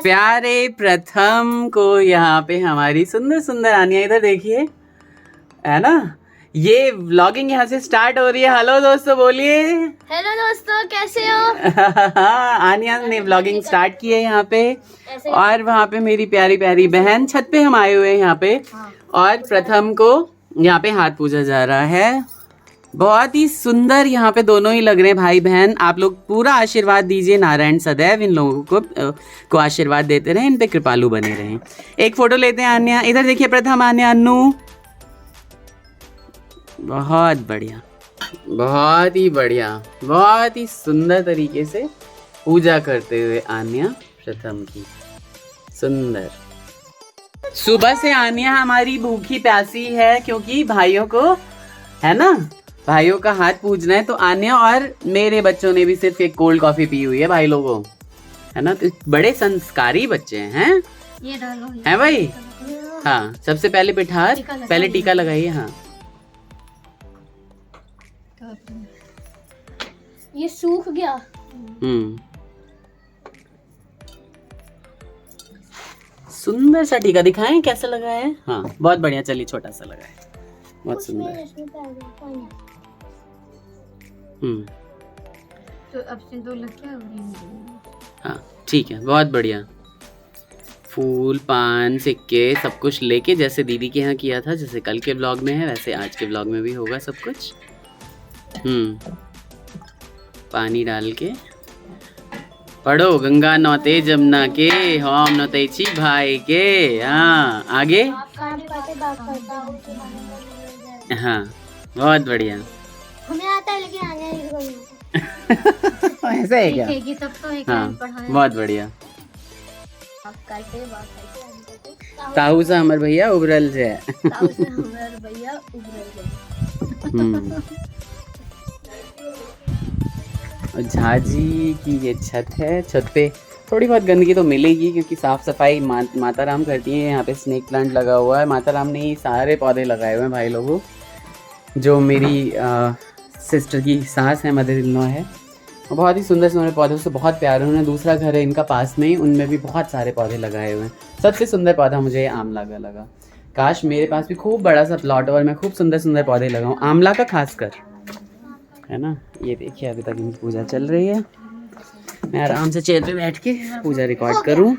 प्यारे प्रथम को यहाँ पे हमारी सुंदर सुंदर आनिया, इधर देखिए, है ना, ये व्लॉगिंग यहाँ से स्टार्ट हो रही है। हेलो दोस्तों बोलिए। हेलो दोस्तों, कैसे हो? आनिया ने व्लॉगिंग स्टार्ट की है यहाँ पे, और वहाँ पे मेरी प्यारी प्यारी बहन, छत पे हम आए हुए हैं यहाँ पे, और प्रथम को यहाँ पे हाथ पूजा जा रहा है। बहुत ही सुंदर यहाँ पे दोनों ही लग रहे हैं भाई बहन। आप लोग पूरा आशीर्वाद दीजिए, नारायण सदैव इन लोगों को आशीर्वाद देते रहे, इन पे कृपालु बने रहें। एक फोटो लेते हैं आन्या, इधर देखिए प्रथम, आन्या, अन्नू, बहुत बढ़िया, बहुत ही बढ़िया, बहुत ही सुंदर तरीके से पूजा करते हुए आन्या प्रथम की, सुंदर। सुबह से आन्या हमारी भूखी प्यासी है, क्योंकि भाइयों को, है ना, भाइयों का हाथ पूजना है। तो आन्या और मेरे बच्चों ने भी सिर्फ एक कोल्ड कॉफी पी हुई है भाई लोगों, है ना। तो बड़े संस्कारी बच्चे हैं, ये डालो, है भाई। हाँ, सबसे पहले पिठार, पहले टीका लगाइए। हाँ, ये सूख गया। सुंदर सा टीका दिखाएं कैसा लगा है। हाँ, बहुत बढ़िया, चलिए छोटा सा लगा है, बहुत सुंदर। तो अब सिंदूर लग गया। हाँ ठीक है, बहुत बढ़िया। फूल, पान, सिक्के सब कुछ लेके, जैसे दीदी के यहाँ किया था, जैसे कल के व्लॉग में है, वैसे आज के व्लॉग में भी होगा सब कुछ। पानी डाल के पढ़ो, गंगा नौते जमुना के, हम नौते छी भाई के। हाँ, आगे। हाँ, बहुत बढ़िया। हमें आता है लेकिन आने ऐसा है क्या? तब तो एक हाँ, बहुत बढ़िया। ताऊ से हमर भैया उबरल जे। और झाजी की ये छत है, छत पे थोड़ी बहुत गंदगी तो मिलेगी, क्योंकि साफ सफाई माता राम करती है। यहाँ पे स्नेक प्लांट लगा हुआ है, माता राम ने ही सारे पौधे लगाए हुए हैं भाई लोगों। जो मेरी सिस्टर की सास है, मदर इन लॉ है, बहुत ही सुंदर सुंदर पौधे से बहुत प्यारे। उन्होंने दूसरा घर है इनका पास में ही, उनमें भी बहुत सारे पौधे लगाए हुए हैं। सबसे सुंदर पौधा मुझे ये आंवला का लगा। काश मेरे पास भी खूब बड़ा सा प्लॉट और मैं खूब सुंदर सुंदर पौधे लगाऊं, आंवला का खासकर, है ना। ये देखिए अभी तक इनकी पूजा चल रही है, मैं आराम से चेयर पे बैठ के पूजा रिकॉर्ड करूं।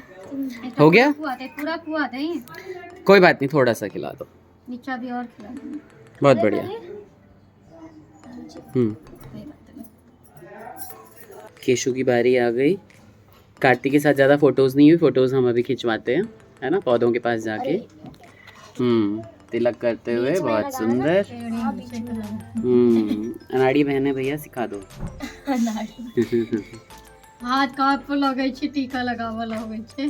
हो गया? पूरा कुआ दे, कोई बात नहीं, थोड़ा सा खिला दो, नीचा भी और खिला दो। बहुत बढ़िया। केशु की बारी आ गई। कार्तिक के साथ ज़्यादा फोटोज़ नहीं हुई, फोटोज़ हम अभी खिंचवाते हैं, है ना, पौधों के पास जाके। तिलक करते हुए, बहुत सुंदर। अनाड़ी बहने भैया सिखा दो। हाथ काट पर लगे छे, टीका लगावल होवे छे।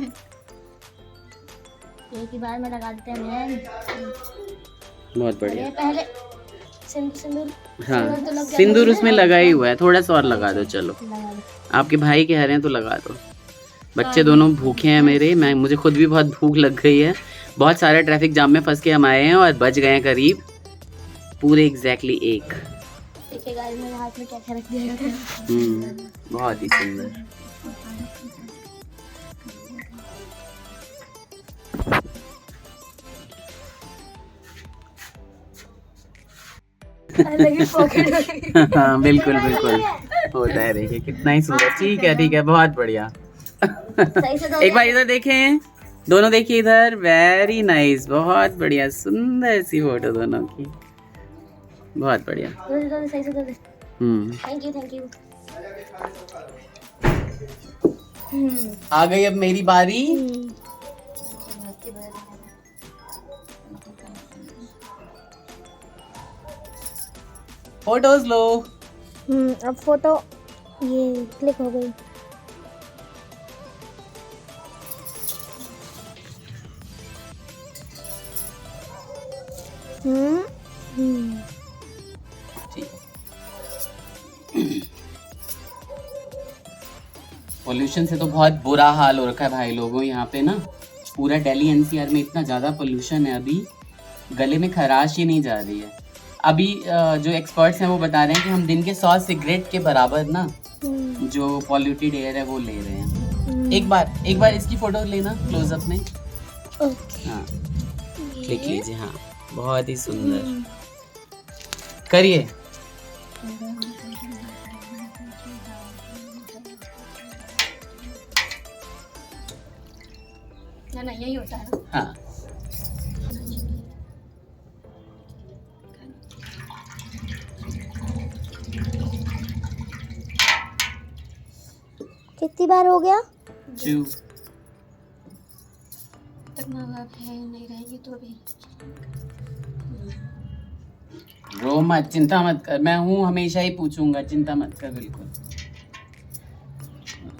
एक ही बार में लगा देते हैं। बहुत बढ़िया। पहले सिंदूर, हाँ, सिंदूर उसमें लगा ही हुआ है, थोड़ा सा और लगा दो। चलो, आपके भाई के हरे हैं तो लगा दो। बच्चे दोनों भूखे हैं मेरे, मुझे खुद भी बहुत भूख लग गई है। बहुत सारे ट्रैफिक जाम में फंस के हम आए हैं, और बज गए हैं करीब पूरे एग्जैक्टली 1। देखिए गाइस, मेरे हाथ में क्या क्या रख दिया है। बहुत ही सुंदर। हाँ बिल्कुल बिल्कुल होता है, देखिए कितना ही सुंदर। ठीक है ठीक है, बहुत बढ़िया। एक बार इधर देखें, दोनों देखिए इधर, वेरी नाइस, बहुत बढ़िया, सुंदर सी फोटो दोनों की, बहुत बढ़िया। Thank you. आ गई अब मेरी बारी। फोटोज लो। अब फोटो ये क्लिक हो गई। पोल्यूशन से तो बहुत बुरा हाल हो रखा है भाई लोगों यहाँ पे ना। पूरा दिल्ली एनसीआर में इतना ज़्यादा पोल्यूशन है, अभी गले में खराश ही नहीं जा रही है। अभी जो एक्सपर्ट्स हैं वो बता रहे हैं कि हम दिन के 100 सिगरेट के बराबर ना जो पॉल्यूटेड एयर है वो ले रहे हैं। एक बार इसकी फोटो लेना क्लोजअप में। ओके। हाँ क्लिक लीजिए। हाँ बहुत ही सुंदर करिए। ना यही होता है ना। हाँ कितनी बार हो गया? चू तक माँ बाप है नहीं रहेंगे तो अभी रो मत, चिंता मत कर, मैं हूँ हमेशा ही पूछूंगा, चिंता मत कर बिल्कुल।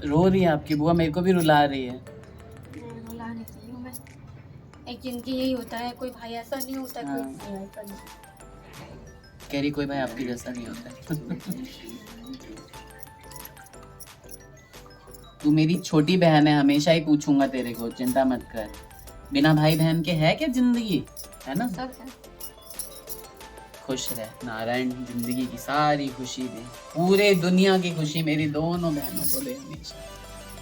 रो रही है आपकी बुआ, मेरे को भी रुला रही है। रुला नहीं रही हूँ मैं, एक जिंदगी यही होता है, कोई भाई ऐसा नहीं होता। हाँ। कोई कह रही कोई भाई आपके जैसा नहीं होता। तू मेरी छोटी बहन है, हमेशा ही पूछूंगा तेरे को, चिंता मत कर। बिना भाई बहन के है क्या जिंदगी, है ना? सब है। खुश रह नारायण, जिंदगी की सारी खुशी दे, पूरे दुनिया की खुशी मेरी दोनों बहनों को दे हमेशा।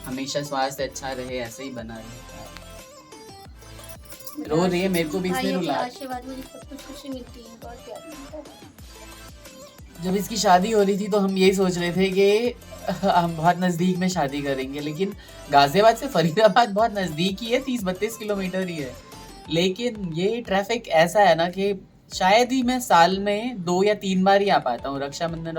हमेशा स्वास्थ्य अच्छा रहे, ऐसे ही बना रहे। रो रही है, मेरे को भी इसमें रुला। आशीर्वाद में सब कुछ खुशी मिलती है, बहुत प्यार मिलता है। जब इसकी शादी हो रही थी तो हम यही सोच रहे थे कि हम बहुत नज़दीक में शादी करेंगे, लेकिन गाजियाबाद से फरीदाबाद बहुत नज़दीक ही है, 30-32 किलोमीटर ही है। लेकिन ये ट्रैफिक ऐसा है ना कि शायद ही मैं साल में 2 या 3 बार ही आ पाता हूँ, रक्षाबंधन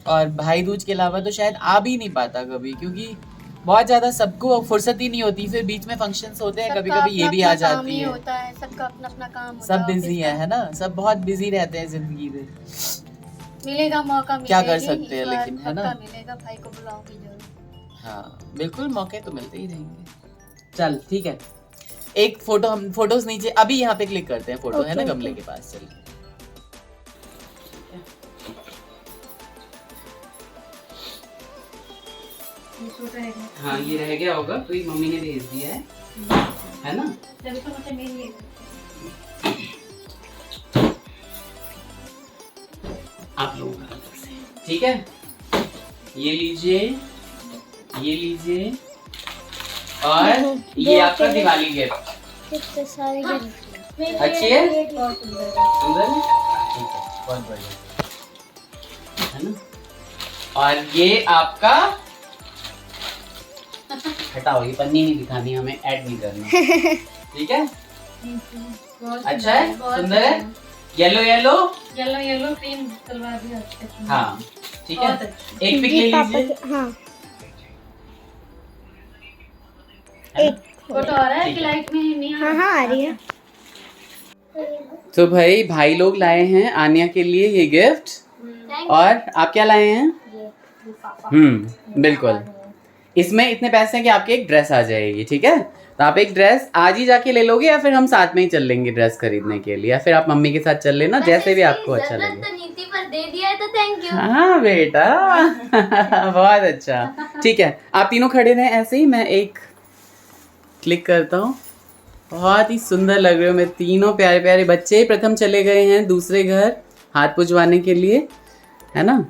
और भाई दूज के अलावा तो शायद आ भी नहीं पाता कभी, क्योंकि बहुत ज़्यादा सबको फुर्सत ही नहीं होती। फिर बीच में फंक्शंस होते हैं, कभी कभी ये भी आ जाती है। होता है सबका अपना अपना काम होता सब बिजी है ना, सब बहुत बिजी रहते हैं जिंदगी में। मिलेगा मौका, क्या कर सकते हैं, लेकिन है ना, मिलेगा, भाई को बुलाऊंगी जरूर। हाँ बिल्कुल, मौके तो मिलते ही रहेंगे। चल ठीक है, एक फोटो, हम फोटोज नीचे अभी यहाँ पे क्लिक करते हैं, फोटो है ना गमले के पास, चल के। हाँ ये रह गया होगा, कोई मम्मी ने भेज दिया है ना? आप लोगों का ठीक है, ये लीजिए, ये लीजिए, और ये आपका दिवाली गिफ्ट। कितने सारे गिफ्ट अच्छी है, सुंदर है, ठीक है, बहुत बढ़िया है ना। और ये आपका, हटाओ, ये पन्नी नहीं दिखानी, हमें ऐड नहीं करना, ठीक है? अच्छा है, सुंदर है, yellow yellow yellow yellow cream salwar भी अच्छी है। हाँ ठीक है, एक पिक ले लीजिए। हाँ एक फोटो आ रहा है कि लाइट में नहीं? हाँ हाँ आ रही है। तो भाई लोग लाए हैं आन्या के लिए ये गिफ्ट, और आप क्या लाए हैं? बिल्कुल, इसमें इतने पैसे हैं कि आपकी एक ड्रेस आ जाएगी, ठीक है? तो आप एक ड्रेस आज ही जाके ले लोगे, या फिर हम साथ में ही चल लेंगे ड्रेस खरीदने के लिए, या फिर आप मम्मी के साथ चल लेना, जैसे भी आपको अच्छा लगे। तो नीति पर दे दिया है तो थैंक यू। हाँ बेटा, बहुत अच्छा, ठीक है, आप तीनों खड़े रहें ऐसे ही, मैं एक क्लिक करता हूँ। बहुत ही सुंदर लग रहे हो मेरे तीनों प्यारे प्यारे बच्चे। प्रथम चले गए हैं दूसरे घर हाथ पुजवाने के लिए, है ना?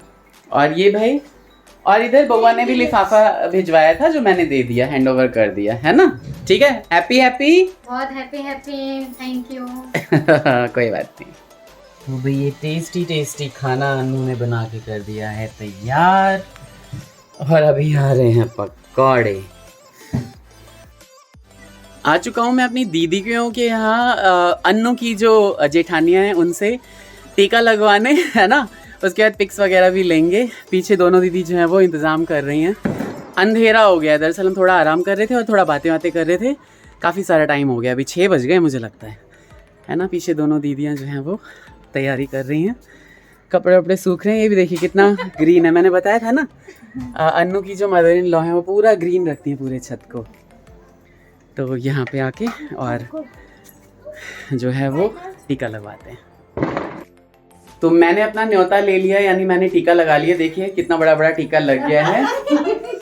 और ये भाई, और इधर बउआ ने भी लिफाफा भिजवाया था जो मैंने दे दिया, हैंड ओवर कर दिया, है ना? ठीक है, हैप्पी हैप्पी, बहुत हैप्पी हैप्पी, थैंक यू। कोई बात नहीं। तो भाई ये टेस्टी टेस्टी खाना अनु ने बना के कर दिया है तैयार, और अभी आ रहे हैं पकौड़े। आ चुका हूँ मैं अपनी दीदी के यहाँ, अन्नू की जो जेठानियाँ हैं उनसे टीका लगवाने, है ना? उसके बाद पिक्स वगैरह भी लेंगे। पीछे दोनों दीदी जो हैं वो इंतज़ाम कर रही हैं। अंधेरा हो गया, दरअसल हम थोड़ा आराम कर रहे थे और थोड़ा बातें कर रहे थे। काफ़ी सारा टाइम हो गया, अभी 6 बज गए मुझे लगता है ना? पीछे दोनों दीदियाँ जो हैं वो तैयारी कर रही हैं, कपड़े वपड़े सूख रहे हैं। ये भी देखिए कितना ग्रीन है, मैंने बताया था ना, अन्नू की जो मदर इन लॉ है वो पूरा ग्रीन रखती हैं पूरे छत को। तो यहाँ पे आके और जो है वो टीका लगवाते हैं। तो मैंने अपना न्योता ले लिया, यानी मैंने टीका लगा लिया। देखिए कितना बड़ा बड़ा टीका लग गया है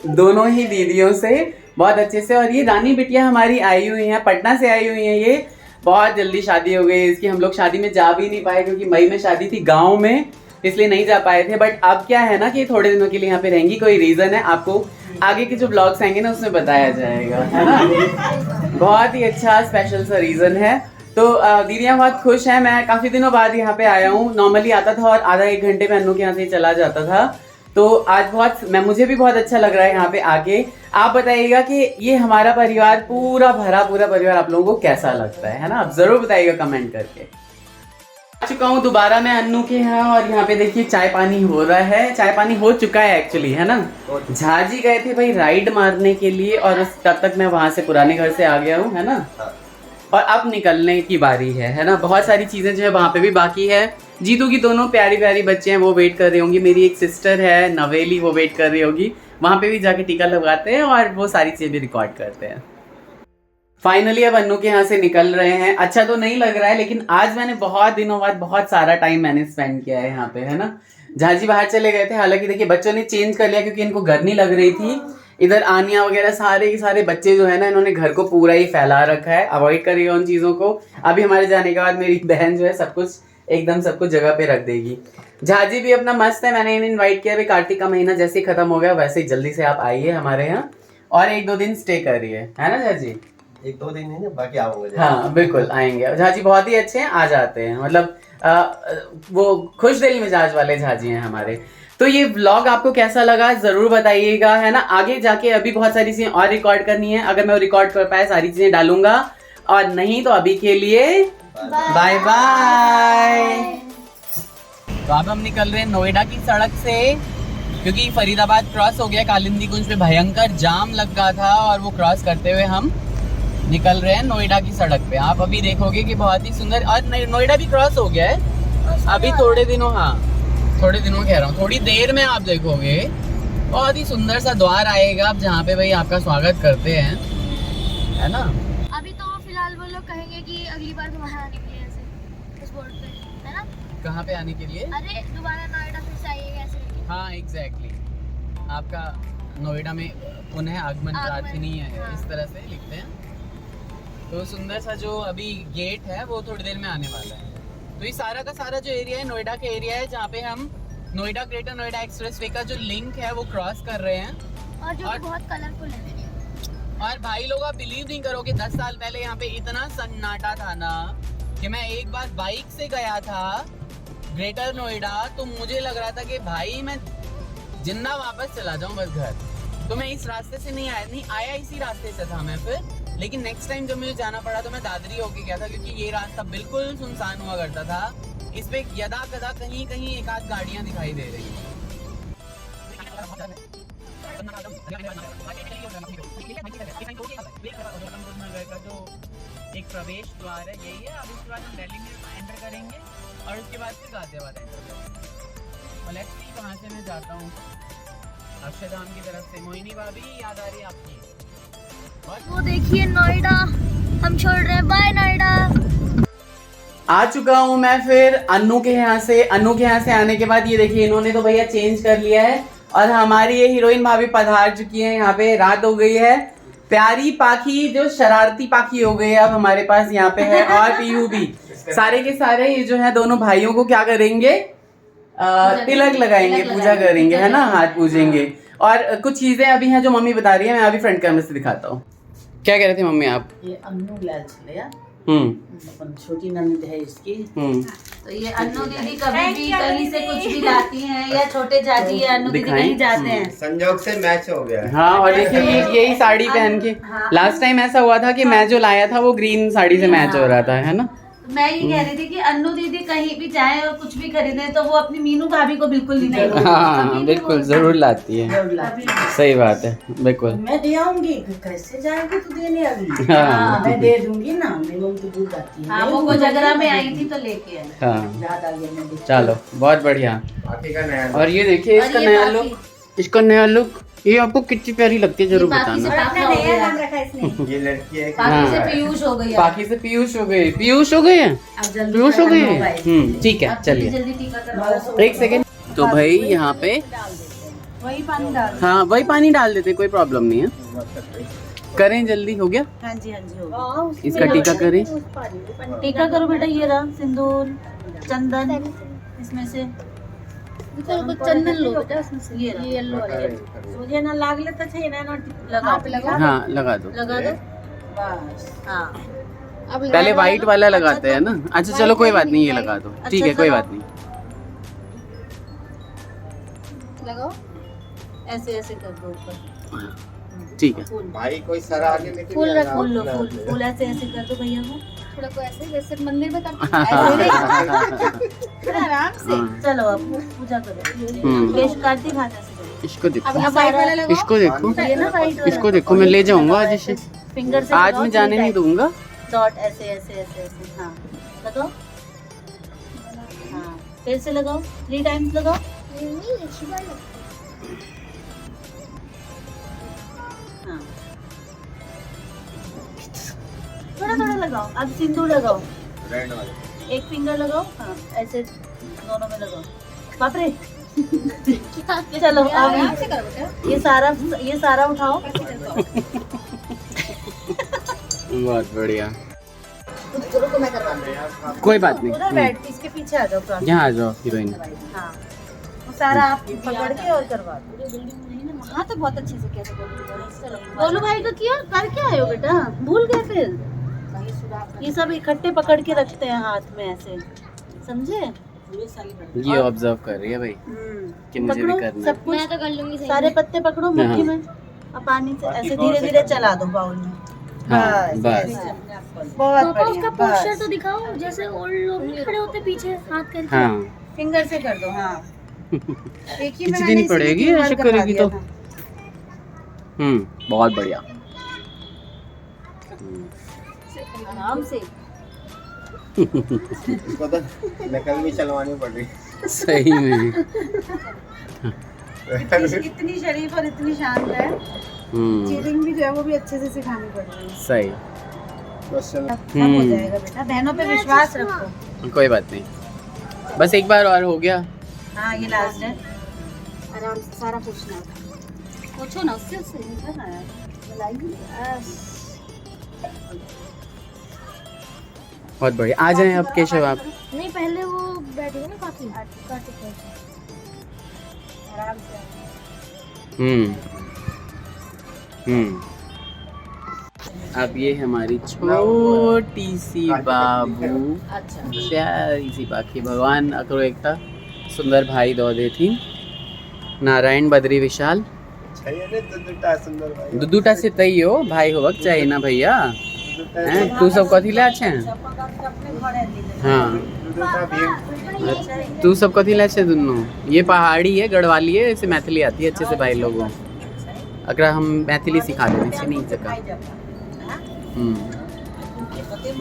दोनों ही दीदियों से, बहुत अच्छे से। और ये रानी बिटिया हमारी आई हुई हैं, पटना से आई हुई हैं। ये बहुत जल्दी शादी हो गई इसकी, हम लोग शादी में जा भी नहीं पाए क्योंकि मई में शादी थी गाँव में, इसलिए नहीं जा पाए थे। बट अब क्या है ना कि थोड़े दिनों के लिए यहाँ पे रहेंगी, कोई रीजन है, आपको आगे के जो ब्लॉग्स आएंगे ना उसमें बताया जाएगा, है ना। बहुत ही अच्छा स्पेशल सा रीजन है। तो दीदियाँ बहुत खुश हैं। मैं काफी दिनों बाद यहाँ पे आया हूँ। नॉर्मली आता था और आधा एक घंटे में अन्नू के यहाँ से चला जाता था। तो आज मुझे भी बहुत अच्छा लग रहा है यहाँ पे आके। आप बताइएगा कि ये हमारा परिवार पूरा भरा पूरा परिवार आप लोगों को कैसा लगता है ना। आप जरूर बताइएगा कमेंट करके। आ चुका हूँ दोबारा मैं अन्नू के यहाँ और यहाँ पे देखिए चाय पानी हो रहा है। चाय पानी हो चुका है एक्चुअली, है ना। झाजी गए थे भाई राइड मारने के लिए और तब तक मैं वहां से पुराने घर से आ गया हूँ, है ना। और अब निकलने की बारी है ना। बहुत सारी चीजें जो है वहां पे भी बाकी है। जीतू की दोनों प्यारी प्यारी बच्चे हैं, वो वेट कर रही होंगी। मेरी एक सिस्टर है नवेली, वो वेट कर रही होगी। वहां पे भी जाके टीका लगवाते हैं और वो सारी चीजें भी रिकॉर्ड करते हैं। फाइनली अब अन्नू के यहाँ से निकल रहे हैं। अच्छा तो नहीं लग रहा है, लेकिन आज मैंने बहुत दिनों बाद बहुत सारा टाइम मैंने स्पेंड किया है यहाँ पे, है ना। झाजी बाहर चले गए थे, हालांकि देखिए बच्चों ने चेंज कर लिया क्योंकि इनको गर्मी लग रही थी। इधर आनिया वगैरह सारे के सारे बच्चे जो है ना, इन्होंने घर को पूरा ही फैला रखा है। अवॉइड करिएगा उन चीजों को। अभी हमारे जाने के बाद मेरी बहन जो है सब कुछ एकदम सब कुछ जगह पे रख देगी। झाजी भी अपना मस्त है। मैंने इन्हें इन्वाइट किया। कार्तिक का महीना जैसे ही खत्म हो गया वैसे ही जल्दी से आप आइए हमारे यहाँ और 1-2 दिन स्टे करिए, है ना झाजी। 1-2 दिन नहीं, बाकी आऊंगा। हाँ बिल्कुल आएंगे। झाजी बहुत ही अच्छे हैं, आ जाते हैं। मतलब वो खुश दिल मिजाज वाले झाजी हैं हमारे। तो ये व्लॉग आपको कैसा लगा जरूर बताइएगा, है ना। आगे जाके अभी बहुत सारी चीजें और रिकॉर्ड करनी है। अगर मैं रिकॉर्ड कर पाए सारी चीजें डालूंगा, और नहीं तो अभी के लिए बाय बाय। तो अब हम निकल रहे हैं नोएडा की सड़क से, क्योंकि फरीदाबाद क्रॉस हो गया। कालिंदी कुंज पे भयंकर जाम लगा था और वो क्रॉस करते हुए हम निकल रहे हैं नोएडा की सड़क पे। आप अभी देखोगे कि बहुत ही सुंदर, और नोएडा भी क्रॉस हो गया है अभी थोड़े दिनों, थोड़े दिनों कह रहा हूँ, थोड़ी देर में आप देखोगे बहुत ही सुंदर सा द्वार आएगा आप, जहाँ पे भाई आपका स्वागत करते हैं, है ना। अभी तो फिलहाल वो लोग कहेंगे कि अगली बार दोबारा आने के लिए ऐसे उस बोर्ड पे, है ना। कहाँ पे आने के लिए? अरे दोबारा नोएडा फिर से आइएगा ऐसे करके। हाँ एग्जैक्टली, आपका नोएडा में पुनः आगमन प्रार्थनीय है, हाँ। इस तरह से लिखते हैं। तो सुंदर सा जो अभी गेट है वो थोड़ी देर में आने वाला है। तो ये सारा का सारा जो एरिया है नोएडा का एरिया है, जहाँ पे हम नोएडा ग्रेटर नोएडा एक्सप्रेसवे का जो लिंक है वो क्रॉस कर रहे हैं। और जो कि बहुत कलरफुल है। और भाई लोग आप बिलीव नहीं करोगे, 10 साल पहले यहाँ पे इतना सन्नाटा था ना कि मैं एक बार बाइक से गया था ग्रेटर नोएडा, तो मुझे लग रहा था कि भाई मैं जिंदा वापस चला जाऊं बस घर। तो मैं इस रास्ते से नहीं आया, इसी रास्ते से था मैं फिर। लेकिन नेक्स्ट टाइम जब मुझे जाना पड़ा तो मैं दादरी होके गया था, क्योंकि ये रास्ता बिल्कुल सुनसान हुआ करता था। इस पे यदा कदा कहीं कहीं एक आध गाड़ियां दिखाई दे रही हैं। जो एक प्रवेश द्वार है यही है। अब उसके बाद हम दिल्ली में एंटर करेंगे और उसके बाद फिर गाजियाबाद एंटर करेंगे। और लेट्स सी कहाँ से मैं जाता हूँ। अक्षरधाम की तरफ से। मोहिनी भाभी याद आ रही है आपकी? वो देखिए नोएडा, हम छोड़ रहे हैं, बाय नोएडा। आ चुका हूँ मैं फिर अन्नू के यहाँ से। अन्नू के यहाँ से आने के बाद ये देखिए इन्होंने तो भैया चेंज कर लिया है और हमारी ये हीरोइन भाभी पधार चुकी है यहाँ पे। रात हो गई है। प्यारी पाखी जो शरारती पाखी हो गई है अब हमारे पास यहाँ पे है, और पीयू भी। सारे के सारे ये जो है दोनों भाइयों को क्या करेंगे, तिलक लगाएंगे, पूजा करेंगे, है ना, हाथ पूजेंगे। और कुछ चीजें अभी हैं जो मम्मी बता रही है, मैं अभी फ्रंट कैमरे से दिखाता हूँ। क्या कह रहे थे मम्मी आप? ये अन्नू लाल छलिया, छोटी ननद है इसकी। तो ये अन्नू दीदी कभी भी कहीं से कुछ भी लाती हैं, या छोटे चाची या अन्नू दीदी कहीं जाते हैं, संजोग से मैच हो गया। हाँ, और देखिए ये यही साड़ी पहन के लास्ट टाइम ऐसा हुआ था कि मैं जो लाया था वो ग्रीन साड़ी से मैच हो रहा था, है ना। मैं ये कह रही थी कि अन्नू दीदी कहीं भी जाए और कुछ भी खरीदे तो वो अपनी मीनू भाभी को बिल्कुल नहीं लाती। हाँ बिल्कुल जरूर लाती है, सही बात है, बिल्कुल। मैं दे आऊंगी, कैसे जाएगी तू देने अभी? हाँ। मैं दे दूंगी ना, मेरी मम्मी तो दूध आती है। हाँ, वो कोजगरा में आई थी तो लेके आई। हाँ याद आ गया मैं चलो बहुत बढ़िया। बाकी का नया और ये देखिए इसका नया लुक, इसका नया लुक, ये आपको कितनी प्यारी लगती है जरूर बताना। ये लड़की है पाखी से पीयूष हो गई। बाकी से पीयूष हो गए, पीयूष हो गए हैं, पीयूष हो गए हैं। ठीक है चलिए जल्दी टीका करवाओ। एक सेकेंड। तो भाई यहाँ पे वही पानी डाल। हाँ वही पानी डाल देते, कोई प्रॉब्लम नहीं है। करें जल्दी, हो गया हाँ जी हो गया। इसका टीका करें। टीका करो बेटा, ये रहा सिंदूर चंदन, इसमें से तो चंदन लो बेटा उसमें से, ये ये येलो वाला है। मुझे ना लागले तो चाहिए ना लगाओ लगाओ। हाँ लगा दो। लगा दो बस। हाँ अब लगा पहले दो। वाइट वाला लगाते हैं ना। अच्छा चलो कोई बात नहीं, ये लगा दो। ठीक है कोई बात नहीं। लगाओ। ऐसे ऐसे कर दो ऊपर। ठीक है। फूल भाई कोई सर आगे लेके फूल नहीं रखो, आएगा। फूल लो, फूल फूल ऐसे ऐसे कर दो भैया को। थोड़ा को ऐसे जैसे मंदिर में करते हैं, ऐसे नहीं, थोड़ा आराम से। हाँ। चलो अब पूजा करो। हम्म। केश काटती हाथ ऐसे करो। इसको देखो, अब वाइट वाला लगाओ। इसको देखो, ये ना वाइट वाला। इसको देखो। मैं ले जाऊंगा आज इसे। फिंगर से आज लगाओ, मैं जाने नहीं दूंगा। डॉट ऐसे ऐसे ऐसे ऐसे। हाँ लगाओ। हाँ फिर से लगाओ, 3 टाइम्स लगाओ। हाँ थोड़ा थोड़ा लगाओ। अब सिंदूर लगाओ, रेड वाले। एक फिंगर लगाओ। हाँ ऐसे दोनों में लगाओ। बाप रे चलो आराम अब से करो बेटा। ये सारा उठाओ। बहुत बढ़िया। रुको मैं करवाती हूँ। कोई बात उधर नहीं। बैठ के इसके पीछे आ जाओ फ्रंट। यहाँ आ जाओ हीरोइन। हाँ वो सारा आप पकड़ के और करवा दो। हाँ तो बहुत अच्छे से कैसे बोलो। गोलू भाई का किया कर क्या आयो बेटा, भूल गए फिर। ये सब इकट्ठे पकड़ के रखते हैं हाथ में ऐसे, समझे। ये ऑब्जर्व कर रही है भाई कि मुझे भी पकड़ो करना है। सब कुछ, मैं तो कर लूंगी सही सारे में। पत्ते पकड़ो मुट्ठी में और पानी से ऐसे धीरे धीरे चला दो बाउल में। हाँ बस बस। बहुत पापा उसका बढ़िया। पोस्टर बस तो दिखाओ, जैसे और लोग नहीं खड़े होते पीछे हाथ करके। हाँ फिंगर से कर दो। हाँ एक ही खींच देनी पड़ेगी, ऐसे करेगी तो। बहुत बढ़िया। आराम से। इसको तो नकल भी चलवानी पड़ रही सही में। इतनी शरीफ और इतनी शांत है। चीटिंग भी जो है वो भी अच्छे से सिखानी पड़ रही है। सही। सब हो जाएगा बेटा, बहनों पे विश्वास रखो। कोई बात नहीं, बस एक बार और हो गया। हाँ ये लास्ट है। आराम से सारा पूछना पूछो ना उससे बहुत बढ़िया। आ जाएं अब केशव आप। नहीं पहले वो बैठेगा ना काफी आराम से। अब ये हमारी छोटी सी बाबू, अच्छा प्यारी सी बाकी भगवान अकरो एकता सुंदर भाई दो दे थी नारायण बद्री विशाल सुंदर भाई। दुदूटा से तई हो भाई हो वक्त चाहिए ना भैया हैं। तू सब कथी ले अच्छे हैं। हाँ तू सब कथी ले अच्छे दोनों। ये पहाड़ी है, गढ़वाली है, इसे मैथिली आती है अच्छे से भाई लोगों। अगर हम मैथिली सिखा देते इसे नहीं सका।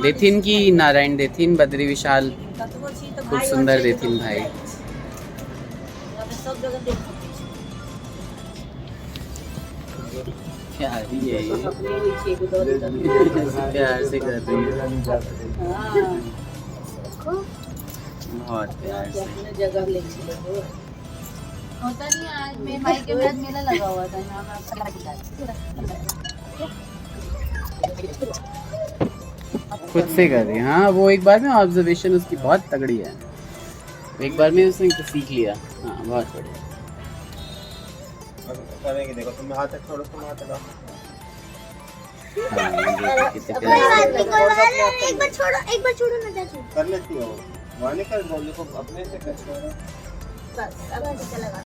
देथिन की नारायण देथिन बद्री विशाल खूब सुंदर देथिन भाई। सब जगह देखो प्यार ही है ये। नीचे को दो प्यार से कर रही है, हाँ बहुत प्यार से। अपने जगह ले चलो। होता नहीं आज मेरे भाई के बाद मेला लगा हुआ था यहाँ खुद से कर रही है। हाँ वो एक बार में ऑब्जर्वेशन उसकी बहुत तगड़ी है, एक बार में उसने सीख लिया। हाँ बहुत बढ़िया। करेंगे देखो, तुम हाथ तक छोड़ो, तुम हाथ लगाओ। हाँ, देखो कितने प्यारे से। एक बार छोड़ो ना चाचू। कर लेती हो, वहाँ नहीं कर बोल, देखो अपने से कर। बस अब चलेगा।